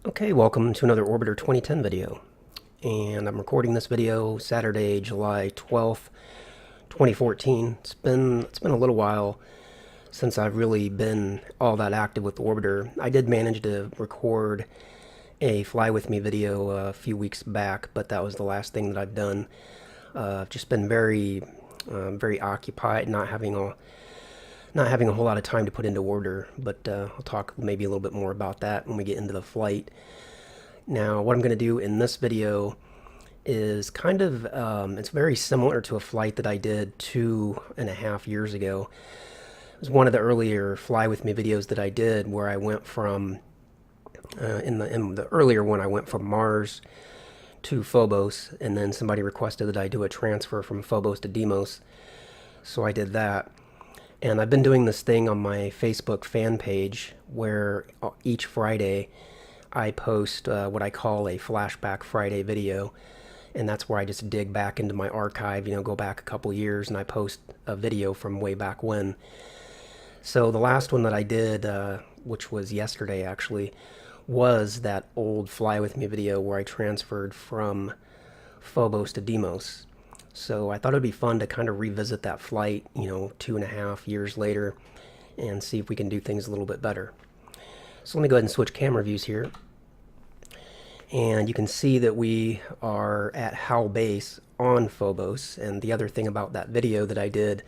Okay, welcome to another Orbiter 2010 video. And I'm recording this video Saturday, July 12th, 2014. It's been a little while since I've really been all that active with the Orbiter. I did manage to record a Fly With Me video a few weeks back, but that was the last thing that I've done. I've just been very occupied, not having a whole lot of time to put into Orbiter, but I'll talk maybe a little bit more about that when we get into the flight. Now, what I'm going to do in this video is it's very similar to a flight that I did 2.5 years ago. It was one of the earlier Fly With Me videos that I did where I went from, in the earlier one, I went from Mars to Phobos, and then somebody requested that I do a transfer from Phobos to Deimos, so I did that. And I've been doing this thing on my Facebook fan page where each Friday I post what I call a Flashback Friday video. And that's where I just dig back into my archive, go back a couple years, and I post a video from way back when. So the last one that I did, which was yesterday actually, was that old Fly With Me video where I transferred from Phobos to Deimos. So I thought it'd be fun to kind of revisit that flight, 2.5 years later, and see if we can do things a little bit better. So let me go ahead and switch camera views here. And you can see that we are at Hal Base on Phobos. And the other thing about that video that I did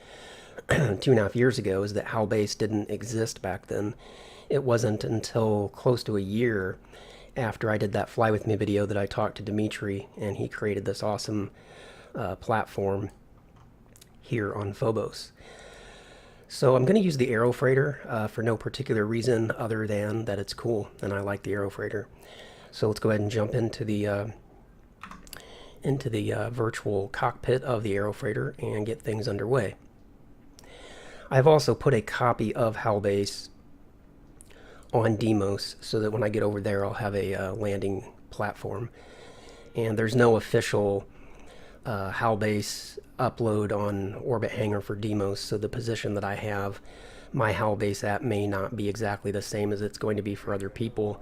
2.5 years ago is that Hal Base didn't exist back then. It wasn't until close to a year after I did that Fly With Me video that I talked to Dimitri, and he created this awesome platform here on Phobos. So I'm going to use the Aero Freighter for no particular reason other than that it's cool and I like the Aero Freighter. So let's go ahead and jump into the virtual cockpit of the Aero Freighter and get things underway. I've also put a copy of Hal Base on Deimos so that when I get over there I'll have a landing platform. And there's no official Hal Base upload on Orbit Hangar for Deimos, so the position that I have my Hal Base at may not be exactly the same as it's going to be for other people.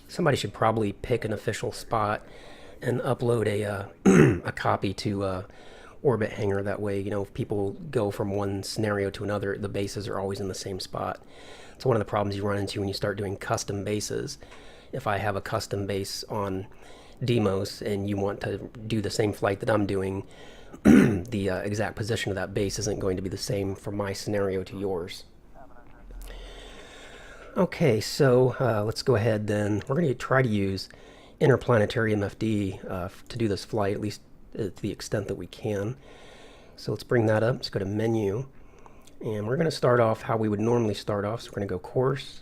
Somebody should probably pick an official spot and upload a copy to Orbit Hangar. That way, if people go from one scenario to another, the bases are always in the same spot. It's one of the problems you run into when you start doing custom bases. If I have a custom base on Deimos and you want to do the same flight that I'm doing, the exact position of that base isn't going to be the same from my scenario to yours. Okay, so let's go ahead then. We're going to try to use interplanetary MFD to do this flight, at least to the extent that we can. So let's bring that up. Let's go to menu, and we're going to start off how we would normally start off. So we're going to go course,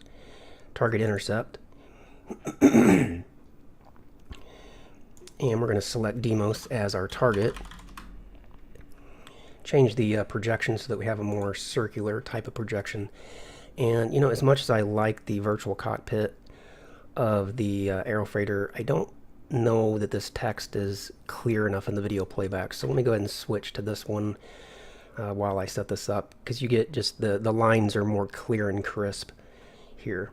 target intercept, and we're going to select Deimos as our target. Change the projection so that we have a more circular type of projection. And as much as I like the virtual cockpit of the Aero Freighter, I don't know that this text is clear enough in the video playback. So let me go ahead and switch to this one while I set this up, because you get just the lines are more clear and crisp here.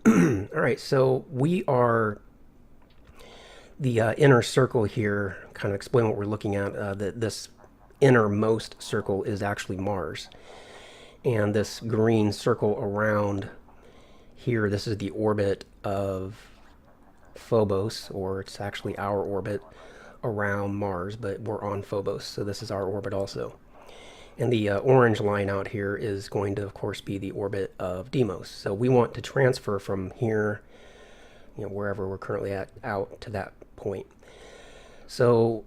Alright, so we are the inner circle here. Kind of explain what we're looking at. This innermost circle is actually Mars, and this green circle around here, this is the orbit of Phobos, or it's actually our orbit around Mars, but we're on Phobos, so this is our orbit also. And the orange line out here is going to, of course, be the orbit of Deimos. So we want to transfer from here, wherever we're currently at, out to that point. So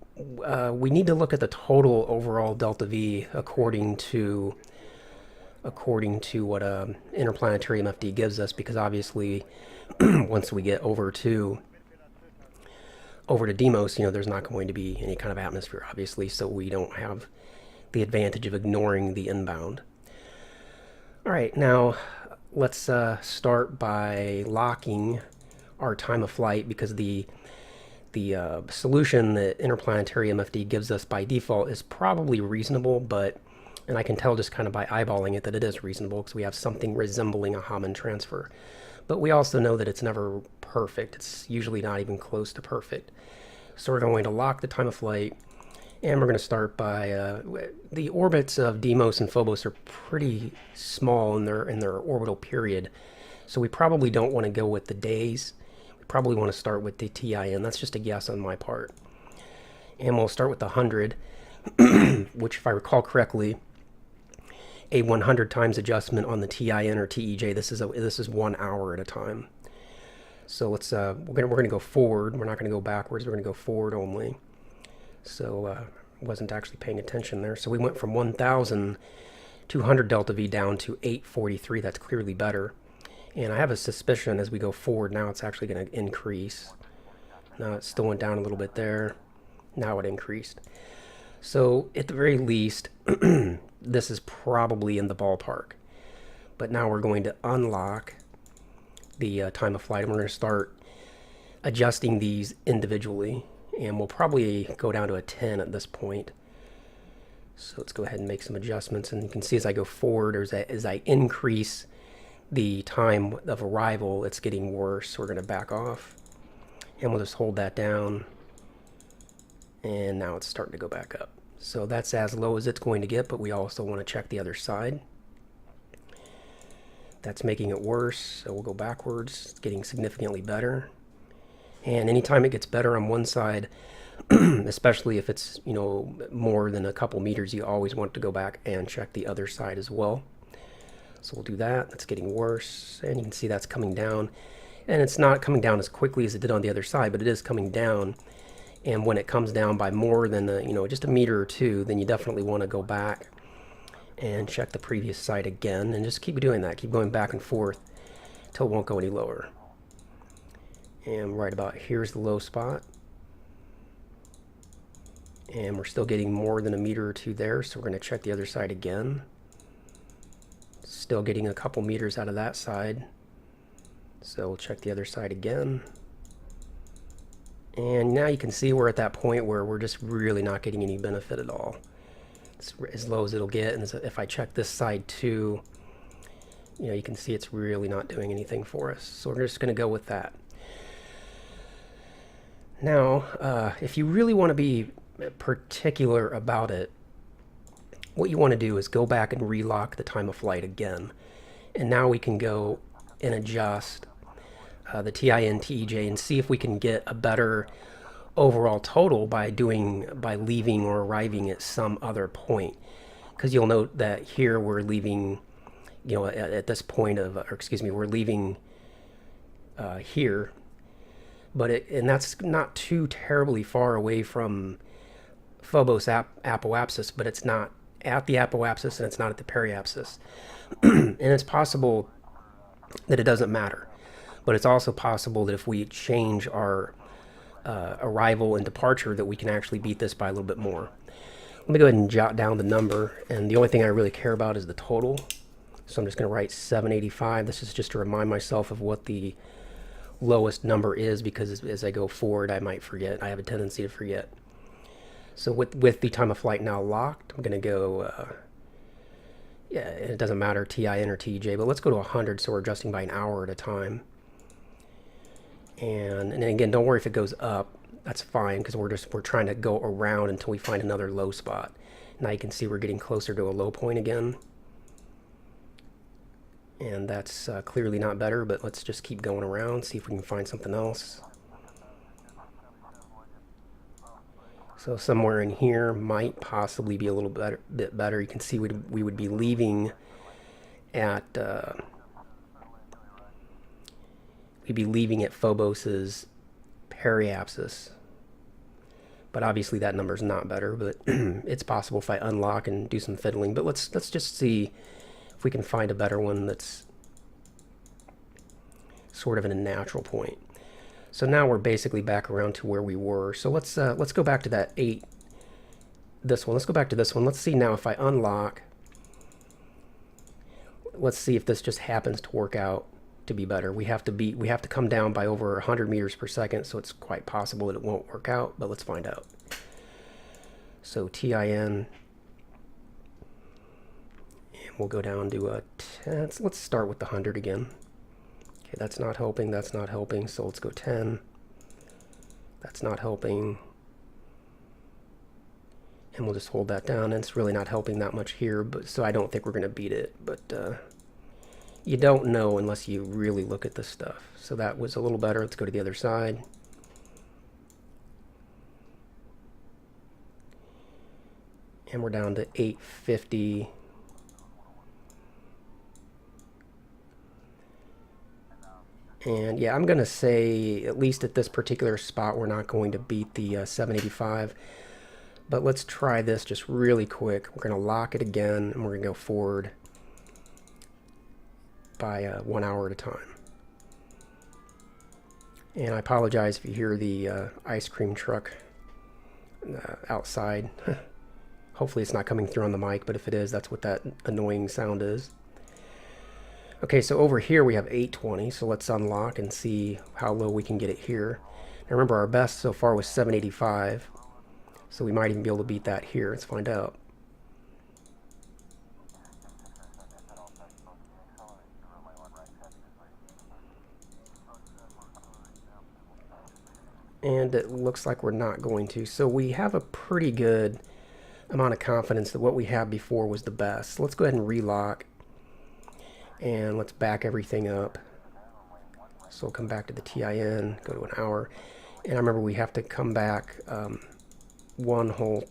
we need to look at the total overall delta V according to what interplanetary MFD gives us, because obviously once we get over to Deimos, there's not going to be any kind of atmosphere, obviously, so we don't have the advantage of ignoring the inbound. All right, now let's start by locking our time of flight, because the solution that interplanetary MFD gives us by default is probably reasonable, and I can tell just kind of by eyeballing it that it is reasonable, because we have something resembling a Hammond transfer. But we also know that it's never perfect. It's usually not even close to perfect. So we're going to lock the time of flight, and we're going to start by the orbits of Deimos and Phobos are pretty small in their orbital period. So we probably don't want to go with the days. We probably want to start with the TIN. That's just a guess on my part. And we'll start with the 100, which, if I recall correctly, a 100 times adjustment on the TIN or TEJ. This is 1 hour at a time. So let's we're gonna go forward. We're not gonna go backwards. We're gonna go forward only. So wasn't actually paying attention there. So we went from 1,200 delta V down to 843. That's clearly better. And I have a suspicion as we go forward now it's actually going to increase. Now it still went down a little bit there. Now it increased. So at the very least, this is probably in the ballpark. But now we're going to unlock the time of flight, and we're going to start adjusting these individually. And we'll probably go down to a 10 at this point. So let's go ahead and make some adjustments. And you can see as I go forward, or as I increase the time of arrival, it's getting worse. We're going to back off. And we'll just hold that down. And now it's starting to go back up. So that's as low as it's going to get, but we also want to check the other side. That's making it worse, so we'll go backwards. It's getting significantly better. And anytime it gets better on one side, especially if it's, you know, more than a couple meters, you always want to go back and check the other side as well. So we'll do that. That's getting worse, and you can see that's coming down. And it's not coming down as quickly as it did on the other side, but it is coming down. And when it comes down by more than just a meter or two, then you definitely want to go back and check the previous side again, and just keep doing that. Keep going back and forth until it won't go any lower. And right about here's the low spot. And we're still getting more than a meter or two there, so we're going to check the other side again. Still getting a couple meters out of that side. So we'll check the other side again. And now you can see we're at that point where we're just really not getting any benefit at all. It's as low as it'll get, and if I check this side too, you can see it's really not doing anything for us. So we're just going to go with that. Now, if you really want to be particular about it, what you want to do is go back and relock the time of flight again. And now we can go and adjust the TIN, TEJ, and see if we can get a better overall total by leaving or arriving at some other point. Because you'll note that here we're leaving, at this point we're leaving here, and that's not too terribly far away from Phobos apoapsis, but it's not at the apoapsis and it's not at the periapsis. And it's possible that it doesn't matter. But it's also possible that if we change our arrival and departure, that we can actually beat this by a little bit more. Let me go ahead and jot down the number, and the only thing I really care about is the total. So I'm just going to write 785. This is just to remind myself of what the lowest number is, because as I go forward, I might forget. I have a tendency to forget. So with the time of flight now locked, I'm going to go, it doesn't matter TIN or TJ, but let's go to 100, so we're adjusting by an hour at a time. And again, don't worry if it goes up. That's fine, because we're trying to go around until we find another low spot. Now you can see we're getting closer to a low point again. And that's clearly not better, but let's just keep going around, see if we can find something else. So somewhere in here might possibly be a little bit better. You can see we would be leaving at Phobos's periapsis, but obviously that number's not better. But it's possible if I unlock and do some fiddling. But let's just see if we can find a better one that's sort of in a natural point. So now we're basically back around to where we were. So let's go back to that 8. This one. Let's go back to this one. Let's see now if I unlock. Let's see if this just happens to work out to be better. We have to come down by over 100 meters per second, so it's quite possible that it won't work out, but let's find out. So TIN, and we'll go down to a 10. Let's start with the 100 again. Okay, that's not helping, that's not helping, so let's go 10. That's not helping. And we'll just hold that down, and it's really not helping that much here, but so I don't think we're going to beat it, but you don't know unless you really look at this stuff. So that was a little better. Let's go to the other side. And we're down to 850. And yeah, I'm going to say, at least at this particular spot, we're not going to beat the 785. But let's try this just really quick. We're going to lock it again, and we're going to go forward by 1 hour at a time. And I apologize if you hear the ice cream truck outside. Hopefully it's not coming through on the mic, but if it is, that's what that annoying sound is. Okay, so over here we have 820, so let's unlock and see how low we can get it here. Now remember, our best so far was 785, so we might even be able to beat that here. Let's find out. And it looks like we're not going to. So we have a pretty good amount of confidence that what we had before was the best. So let's go ahead and relock. And let's back everything up. So we'll come back to the TIN, go to an hour. And I remember we have to come back one whole...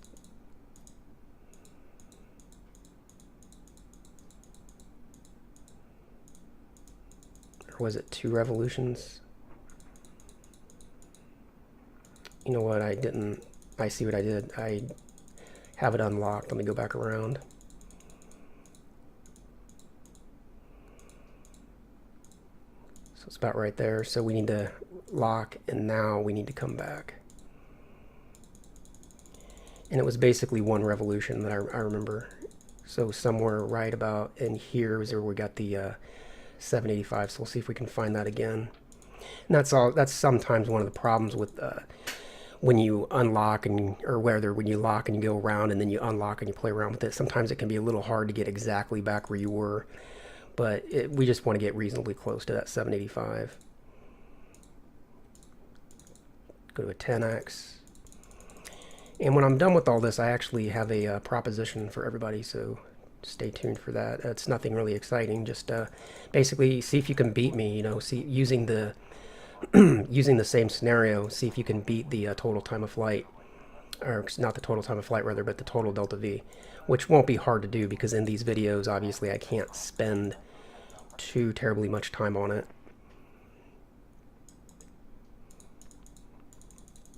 Or was it 2 revolutions? You know what, I didn't... I see what I did. I have it unlocked. Let me go back around. So it's about right there. So we need to lock, and now we need to come back. And it was basically 1 revolution that I remember. So somewhere right about in here is where we got the 785. So we'll see if we can find that again. And that's all. That's sometimes one of the problems with when you unlock or whether when you lock and you go around and then you unlock and you play around with it. Sometimes it can be a little hard to get exactly back where you were. But we just want to get reasonably close to that 785. Go to a 10x. And when I'm done with all this, I actually have a proposition for everybody, so stay tuned for that. It's nothing really exciting. Just basically see if you can beat me. You know, see using the using the same scenario. See if you can beat the total time of flight, or not the total time of flight rather, but the total delta V, which won't be hard to do because in these videos, obviously, I can't spend too terribly much time on it.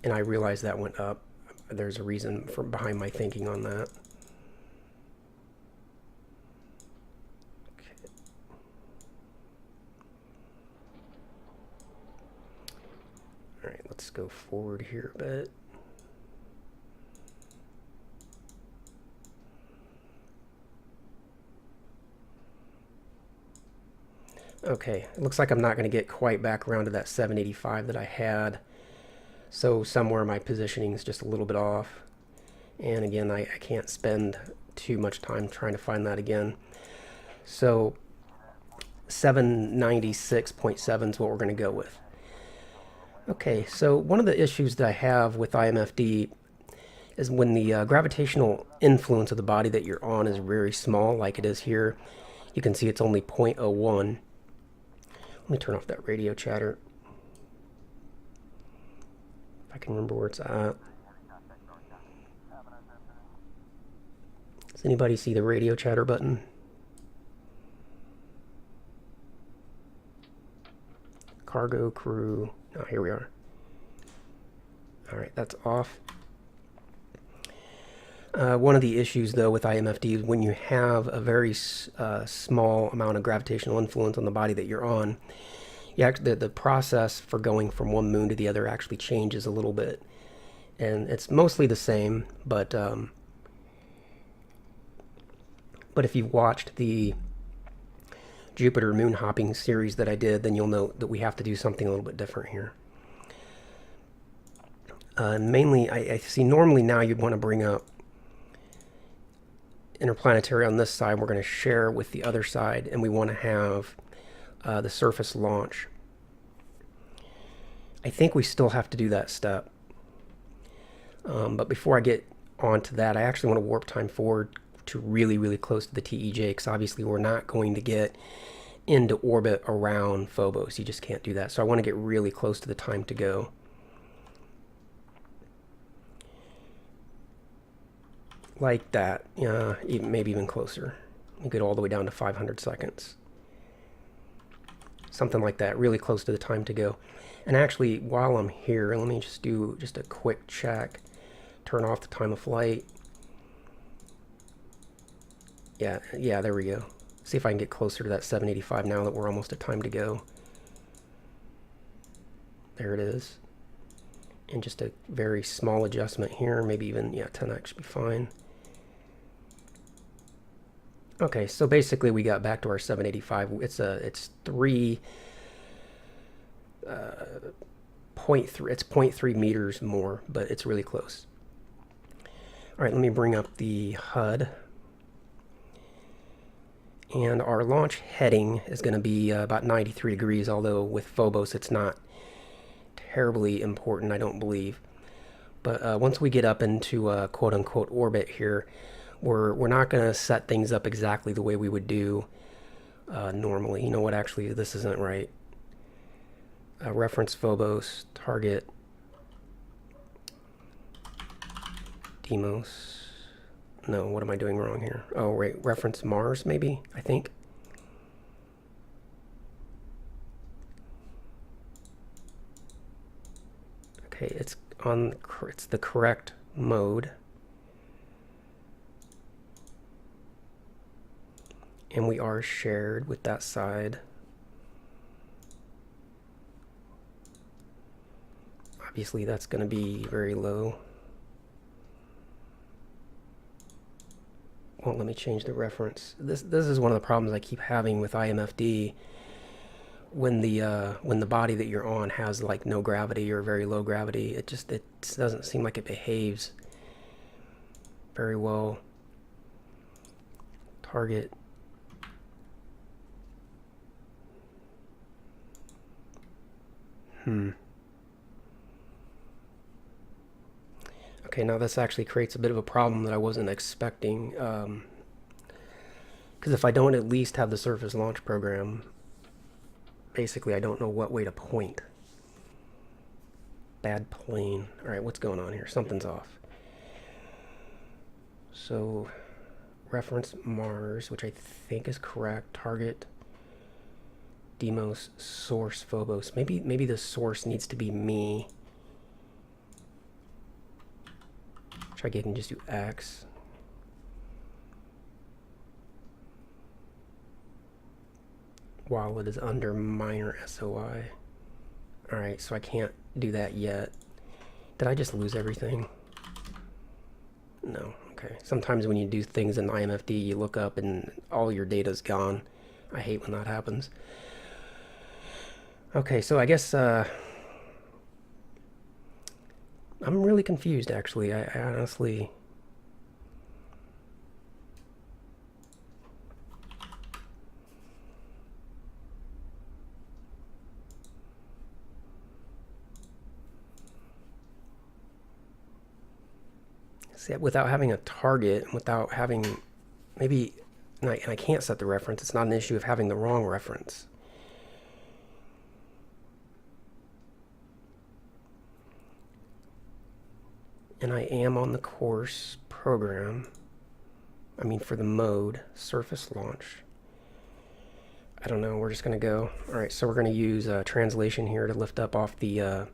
And I realize that went up. There's a reason behind my thinking on that. Okay. All right, let's go forward here a bit. Okay, it looks like I'm not going to get quite back around to that 785 that I had. So somewhere my positioning is just a little bit off. And again, I can't spend too much time trying to find that again. So 796.7 is what we're going to go with. Okay, so one of the issues that I have with IMFD is when the gravitational influence of the body that you're on is very small, like it is here. You can see it's only 0.01. Let me turn off that radio chatter. If I can remember where it's at. Does anybody see the radio chatter button? Cargo crew. Oh, here we are. All right, that's off. One of the issues, though, with IMFD is when you have a very small amount of gravitational influence on the body that you're on, the process for going from one moon to the other actually changes a little bit. And it's mostly the same, but if you've watched the Jupiter moon hopping series that I did, then you'll note that we have to do something a little bit different here. Mainly, I see normally now you'd want to bring up interplanetary on this side. We're going to share with the other side, and we want to have the surface launch. I think we still have to do that step. But before I get onto that, I actually want to warp time forward to really, really close to the TEJ, because obviously we're not going to get into orbit around Phobos. You just can't do that. So I want to get really close to the time to go. Like that. Yeah, maybe even closer. You get all the way down to 500 seconds. Something like that, really close to the time to go. And actually, while I'm here, let me just do just a quick check. Turn off the time of flight. Yeah, there we go. See if I can get closer to that 785 now that we're almost at time to go. There it is. And just a very small adjustment here, maybe even, yeah, 10x should be fine. Okay, so basically we got back to our 785. It's 3.3. It's 0.3 meters more, but it's really close. All right, let me bring up the HUD. And our launch heading is going to be about 93 degrees, although with Phobos it's not terribly important, I don't believe. But once we get up into quote-unquote orbit here, we're not going to set things up exactly the way we would do normally. You know what, actually, this isn't right. Reference Phobos, target Deimos. No, what am I doing wrong here? Oh, right, reference Mars, maybe, I think. Okay, it's the correct mode. And we are shared with that side. Obviously, that's going to be very low. Won't let me change the reference. This is one of the problems I keep having with IMFD. When the body that you're on has like no gravity or very low gravity, it doesn't seem like it behaves very well. Target. Okay, now this actually creates a bit of a problem that I wasn't expecting. Because if I don't at least have the surface launch program, basically I don't know what way to point. Bad plane. Alright, what's going on here? Something's off. So, reference Mars, which I think is correct. Target Deimos, source Phobos. Maybe the source needs to be me. I can just do X. While it is under minor SOI. Alright, so I can't do that yet. Did I just lose everything? No, okay. Sometimes when you do things in IMFD, you look up and all your data's gone. I hate when that happens. Okay, so I guess I'm really confused, actually. I honestly... See, without having a target, without having... Maybe... And I can't set the reference. It's not an issue of having the wrong reference. And I am on the course program. I mean, for the mode, surface launch. I don't know, we're just gonna go. All right, so we're gonna use translation here to lift up off the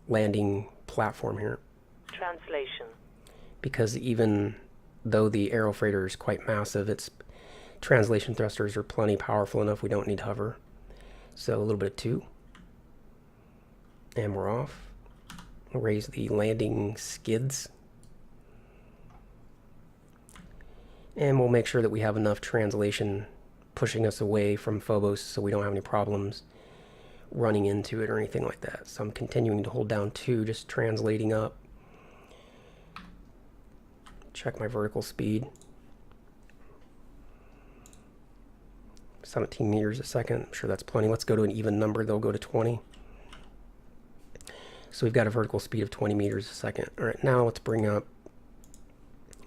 landing platform here. Translation. Because even though the aero freighter is quite massive, its translation thrusters are plenty powerful enough. We don't need hover. So a little bit of 2. And we're off. Raise the landing skids. And we'll make sure that we have enough translation pushing us away from Phobos so we don't have any problems running into it or anything like that. So I'm continuing to hold down 2, just translating up. Check my vertical speed. 17 meters a second. I'm sure that's plenty. Let's go to an even number. They'll go to 20. So we've got a vertical speed of 20 meters a second. All right, now let's bring up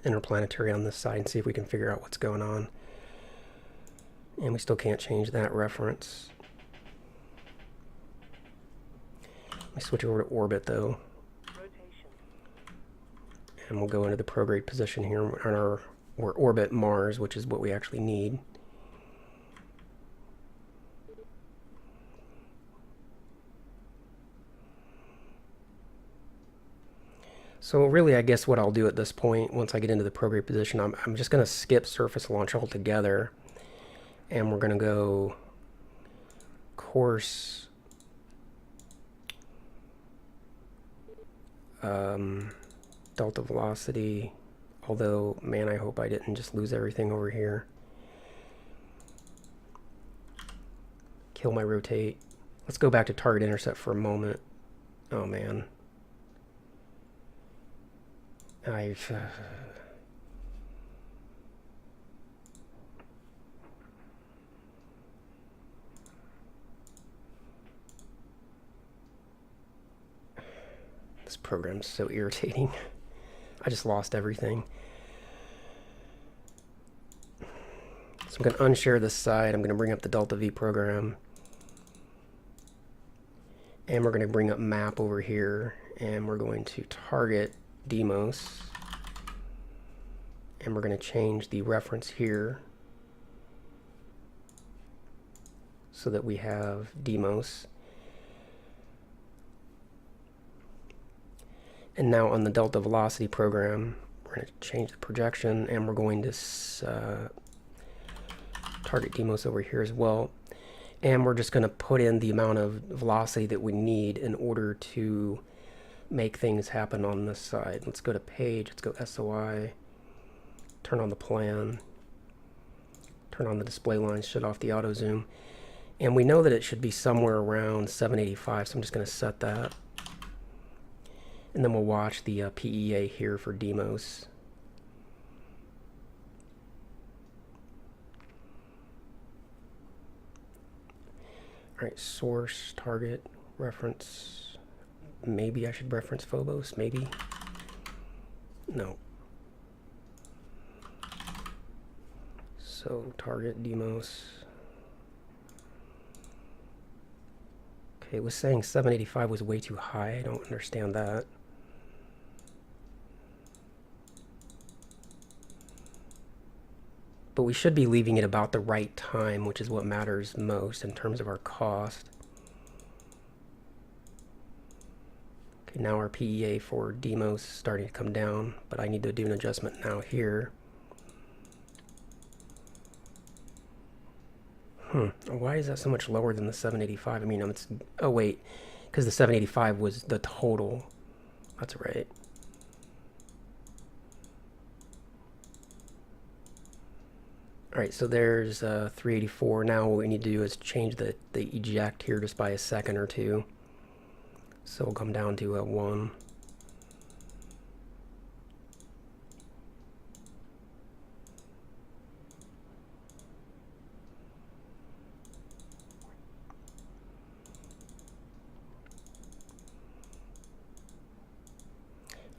interplanetary on this side and see if we can figure out what's going on. And we still can't change that reference. Let me switch over to orbit though. And we'll go into the prograde position here on our orbit Mars, which is what we actually need. So really, I guess what I'll do at this point, once I get into the prograde position, I'm just going to skip surface launch altogether. And we're going to go course delta velocity. Although, man, I hope I didn't just lose everything over here. Kill my rotate. Let's go back to target intercept for a moment. Oh, man. This program's so irritating. I just lost everything. So I'm going to unshare this side. I'm going to bring up the Delta V program. And we're going to bring up map over here. And we're going to target Deimos. And we're going to change the reference here so that we have Deimos. And now on the delta velocity program, we're going to change the projection and we're going to target Deimos over here as well. And we're just going to put in the amount of velocity that we need in order to make things happen on this side. Let's go to page, let's go SOI, turn on the plan, turn on the display lines, shut off the auto zoom. And we know that it should be somewhere around 785, so I'm just going to set that. And then we'll watch the PEA here for Deimos. All right, source, target, reference. Maybe I should reference Phobos, maybe. No. So target Deimos. Okay, it was saying 785 was way too high. I don't understand that. But we should be leaving it about the right time, which is what matters most in terms of our cost. Okay, now our PEA for Deimos is starting to come down, but I need to do an adjustment now here. Why is that so much lower than the 785? I mean, it's, oh wait, because the 785 was the total. That's right. Alright, so there's 384. Now what we need to do is change the eject here just by a second or two. So we'll come down to 1.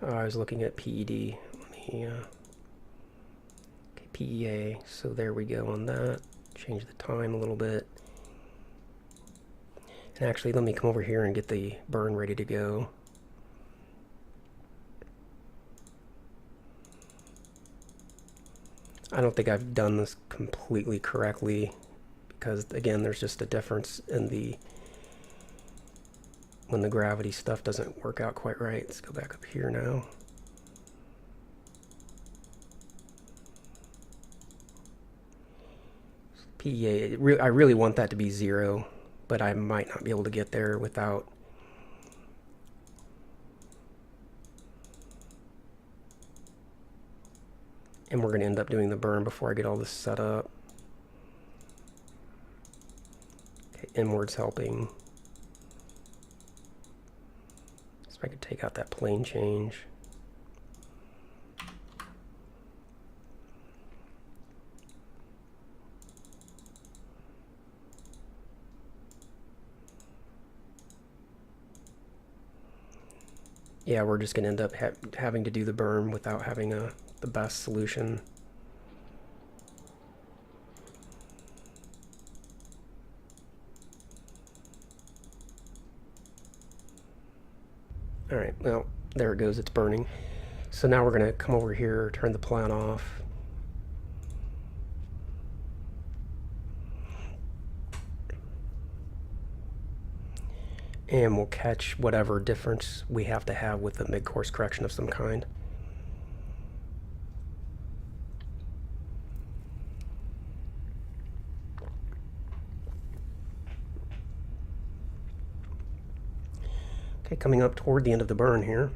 I was looking at PED. Let me, okay, PEA. So there we go on that. Change the time a little bit. And actually, let me come over here and get the burn ready to go. I don't think I've done this completely correctly because, again, there's just a difference in the when the gravity stuff doesn't work out quite right. Let's go back up here now. PEA, I really want that to be 0, but I might not be able to get there without. And we're going to end up doing the burn before I get all this set up. Okay, inwards helping. So I could take out that plane change. yeah, we're just going to end up having to do the berm without having the best solution. All right, well, there it goes, it's burning. So now we're going to come over here, turn the plant off. And we'll catch whatever difference we have to have with a mid-course correction of some kind. Okay, coming up toward the end of the burn here.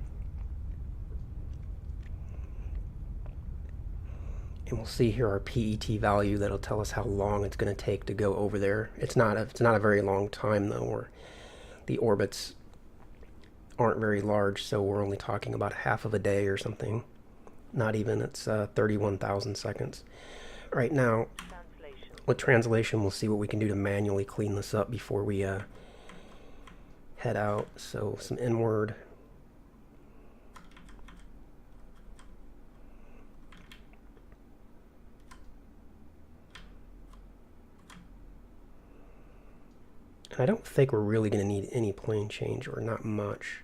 And we'll see here our PET value that'll tell us how long it's going to take to go over there. It's not a very long time though, or the orbits aren't very large, so we're only talking about half of a day or something. Not even, it's 31,000 seconds. All right, now with translation, we'll see what we can do to manually clean this up before we head out. So some inward. And I don't think we're really going to need any plane change, or not much.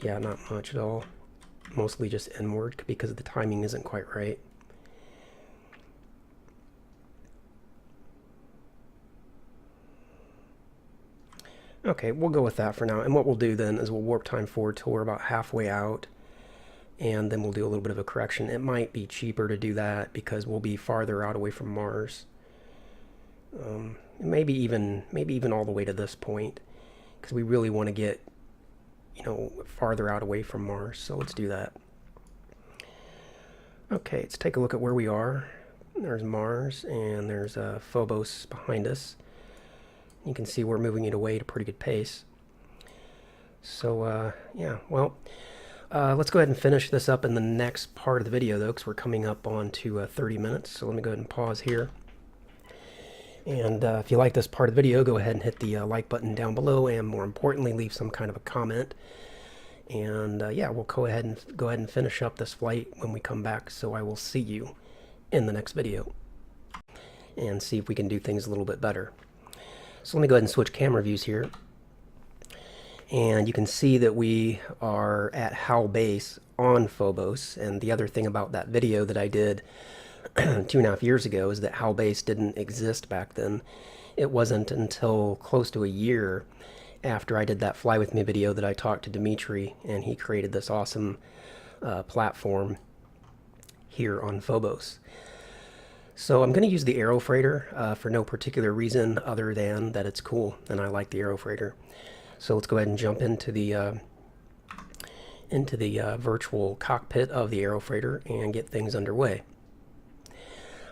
Yeah, not much at all. Mostly just inward because the timing isn't quite right. Okay, we'll go with that for now. And what we'll do then is we'll warp time forward till we're about halfway out. And then we'll do a little bit of a correction. It might be cheaper to do that because we'll be farther out away from Mars. Maybe even all the way to this point, because we really want to get, farther out away from Mars. So let's do that. Okay, let's take a look at where we are. There's Mars, and there's Phobos behind us. You can see we're moving it away at a pretty good pace. So yeah, well, let's go ahead and finish this up in the next part of the video, though, because we're coming up on to 30 minutes. So let me go ahead and pause here. And if you like this part of the video, go ahead and hit the like button down below, and more importantly, leave some kind of a comment. And yeah, we'll go ahead and finish up this flight when we come back. So I will see you in the next video and see if we can do things a little bit better. So let me go ahead and switch camera views here. And you can see that we are at Hal Base on Phobos. And the other thing about that video that I did 2.5 years ago is that Hal Base didn't exist back then. It wasn't until close to a year after I did that Fly With Me video that I talked to Dimitri, and he created this awesome platform here on Phobos. So I'm going to use the Aero Freighter for no particular reason other than that it's cool and I like the Aero Freighter. So let's go ahead and jump into the virtual cockpit of the Aero Freighter and get things underway.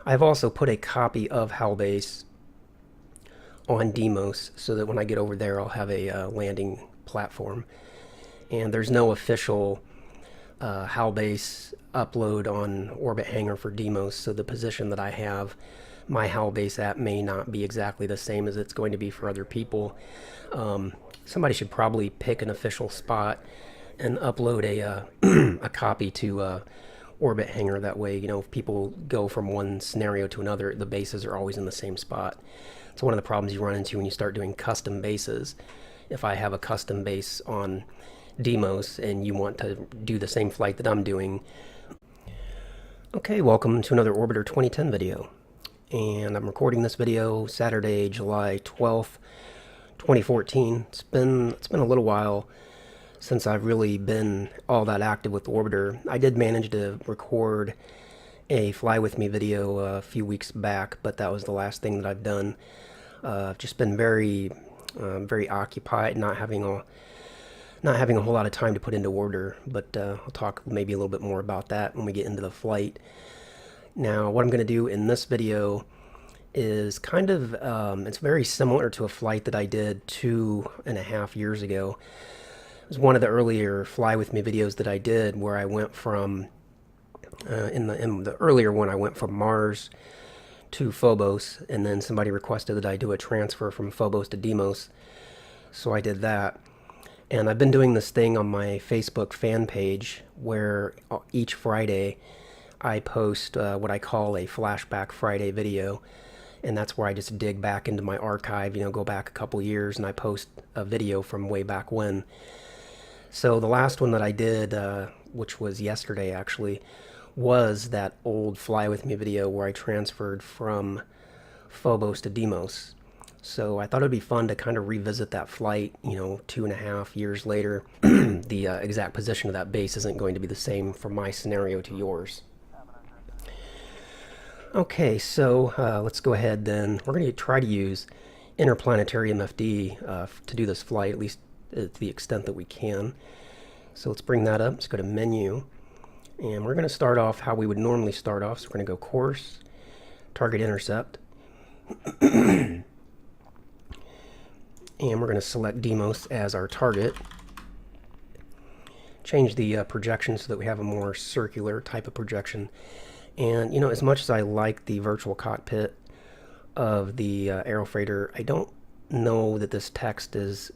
I've also put a copy of Hal Base on Deimos so that when I get over there I'll have a landing platform. And there's no official Hal Base upload on Orbit Hangar for Deimos, so the position that I have my Hal Base at may not be exactly the same as it's going to be for other people. Somebody should probably pick an official spot and upload a copy to Orbit Hangar. That way, if people go from one scenario to another, the bases are always in the same spot. It's one of the problems you run into when you start doing custom bases. If I have a custom base on Deimos and you want to do the same flight that I'm doing. Okay, welcome to another Orbiter 2010 video. And I'm recording this video Saturday, July 12th, 2014. It's been a little while since I've really been all that active with the Orbiter. I did manage to record a Fly With Me video a few weeks back, but that was the last thing that I've done. I've just been very occupied, not having a whole lot of time to put into Orbiter, but I'll talk maybe a little bit more about that when we get into the flight. Now, what I'm going to do in this video is kind of, it's very similar to a flight that I did 2.5 years ago. It was one of the earlier Fly With Me videos that I did where I went from, in the earlier one, I went from Mars to Phobos, and then somebody requested that I do a transfer from Phobos to Deimos, so I did that. And I've been doing this thing on my Facebook fan page where each Friday I post what I call a Flashback Friday video. And that's where I just dig back into my archive, go back a couple years, and I post a video from way back when. So the last one that I did, which was yesterday actually, was that old Fly With Me video where I transferred from Phobos to Deimos. So I thought it'd be fun to kind of revisit that flight, 2.5 years later. The exact position of that base isn't going to be the same from my scenario to yours. Okay, so let's go ahead then. We're going to try to use interplanetary MFD to do this flight, at least to the extent that we can. So let's bring that up. Let's go to Menu. And we're going to start off how we would normally start off. So we're going to go Course, Target Intercept. And we're going to select Deimos as our target. Change the projection so that we have a more circular type of projection. And, as much as I like the virtual cockpit of the Aerofreighter, I don't know that this text is